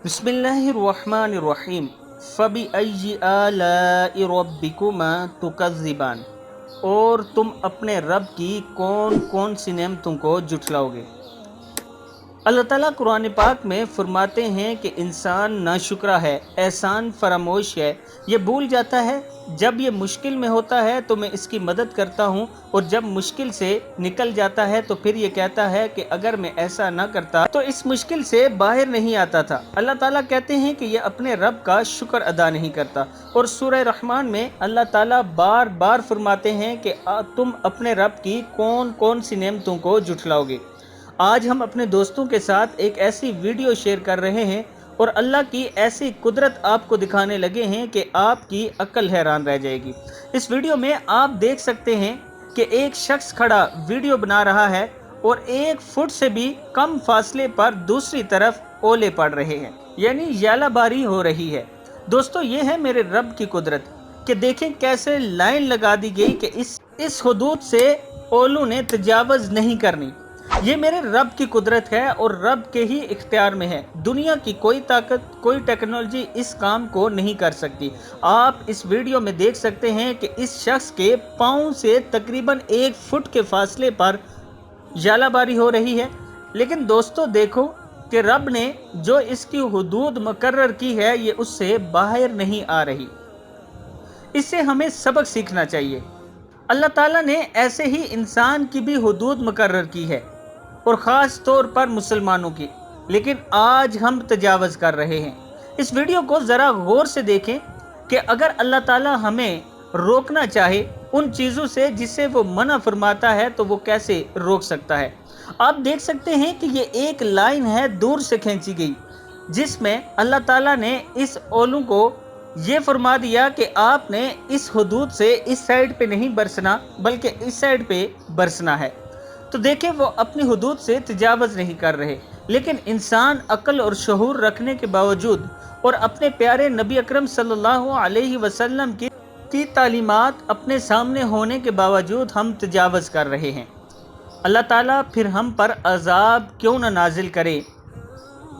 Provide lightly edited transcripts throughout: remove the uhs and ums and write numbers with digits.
बिस्मिल्लाहिर्रहमानिर्रहीम फ़बिअय्यि आलाइ रब्बिकुमा तुकज़्ज़िबान। और तुम अपने रब की कौन कौन सी नेमतों को जुठलाओगे। अल्लाह ताला कुरान पाक में फरमाते हैं कि इंसान नाशुक्रा है, एहसान फरामोश है। ये भूल जाता है जब ये मुश्किल में होता है तो मैं इसकी मदद करता हूँ, और जब मुश्किल से निकल जाता है तो फिर ये कहता है कि अगर मैं ऐसा ना करता तो इस मुश्किल से बाहर नहीं आता था। अल्लाह ताला कहते हैं कि ये अपने रब का शुक्र अदा नहीं करता। और सूरह रहमान में अल्लाह ताला बार बार फरमाते हैं कि तुम अपने रब की कौन कौन सी नेमतों को जुठलाओगे। आज हम अपने दोस्तों के साथ एक ऐसी वीडियो शेयर कर रहे हैं और अल्लाह की ऐसी कुदरत आपको दिखाने लगे हैं कि आपकी अक्ल हैरान रह जाएगी। इस वीडियो में आप देख सकते हैं कि एक शख्स खड़ा वीडियो बना रहा है और 1 फुट से भी कम फासले पर दूसरी तरफ ओले पड़ रहे हैं, यानी यालाबारी हो रही है। दोस्तों, ये है मेरे रब की कुदरत कि देखें कैसे लाइन लगा दी गई कि इस हुदूद से ओलों ने तजावज़ नहीं करनी। ये मेरे रब की कुदरत है और रब के ही इख्तियार में है। दुनिया की कोई ताकत, कोई टेक्नोलॉजी इस काम को नहीं कर सकती। आप इस वीडियो में देख सकते हैं कि इस शख्स के पाँव से तकरीबन 1 फुट के फासले पर यालाबारी हो रही है। लेकिन दोस्तों देखो कि रब ने जो इसकी हुदूद मुकर्रर की है ये उससे बाहर नहीं आ रही। इससे हमें सबक सीखना चाहिए। अल्लाह ताला ने ऐसे ही इंसान की भी हुदूद मुकर्रर की है, और ख़ास तौर पर मुसलमानों की, लेकिन आज हम तजावज़ कर रहे हैं। इस वीडियो को ज़रा गौर से देखें कि अगर अल्लाह ताला हमें रोकना चाहे उन चीज़ों से जिससे वो मना फरमाता है तो वो कैसे रोक सकता है। आप देख सकते हैं कि ये एक लाइन है दूर से खींची गई, जिसमें अल्लाह ताला ने इस ओलू को ये फरमा दिया कि आपने इस हुदूद से इस साइड पे नहीं बरसना बल्कि इस साइड पे बरसना है। तो देखें, वो अपनी हुदूद से तजावज़ नहीं कर रहे। लेकिन इंसान अक्ल और शऊर रखने के बावजूद और अपने प्यारे नबी अकरम सल्लल्लाहु अलैहि वसल्लम की तालीमात अपने सामने होने के बावजूद हम तजावज़ कर रहे हैं। अल्लाह ताला फिर हम पर अज़ाब क्यों न नाजिल करे।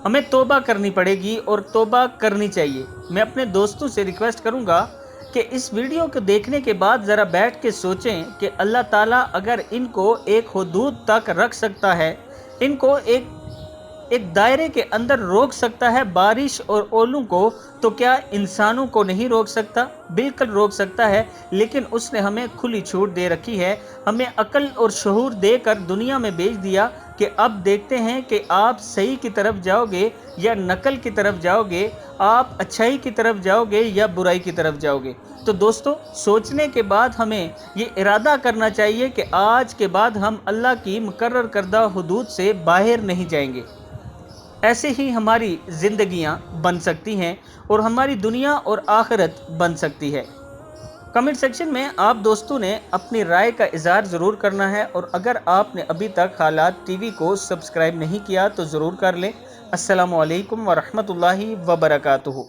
हमें तौबा करनी पड़ेगी और तौबा करनी चाहिए। मैं अपने दोस्तों से रिक्वेस्ट करूंगा कि इस वीडियो को देखने के बाद ज़रा बैठ के सोचें कि अल्लाह ताला अगर इनको एक हुदूद तक रख सकता है, इनको एक दायरे के अंदर रोक सकता है बारिश और ओलों को, तो क्या इंसानों को नहीं रोक सकता? बिल्कुल रोक सकता है। लेकिन उसने हमें खुली छूट दे रखी है, हमें अक्ल और शऊर देकर दुनिया में भेज दिया कि अब देखते हैं कि आप सही की तरफ जाओगे या नकल की तरफ जाओगे, आप अच्छाई की तरफ जाओगे या बुराई की तरफ जाओगे। तो दोस्तों, सोचने के बाद हमें ये इरादा करना चाहिए कि आज के बाद हम अल्लाह की मुकर्रर करदा हुदूद से बाहर नहीं जाएंगे। ऐसे ही हमारी ज़िंदगियां बन सकती हैं और हमारी दुनिया और आखिरत बन सकती है। कमेंट सेक्शन में आप दोस्तों ने अपनी राय का इज़हार ज़रूर करना है, और अगर आपने अभी तक हालात टीवी को सब्सक्राइब नहीं किया तो ज़रूर कर लें। अस्सलामु अलैकुम व रहमतुल्लाहि व बरकातुहू।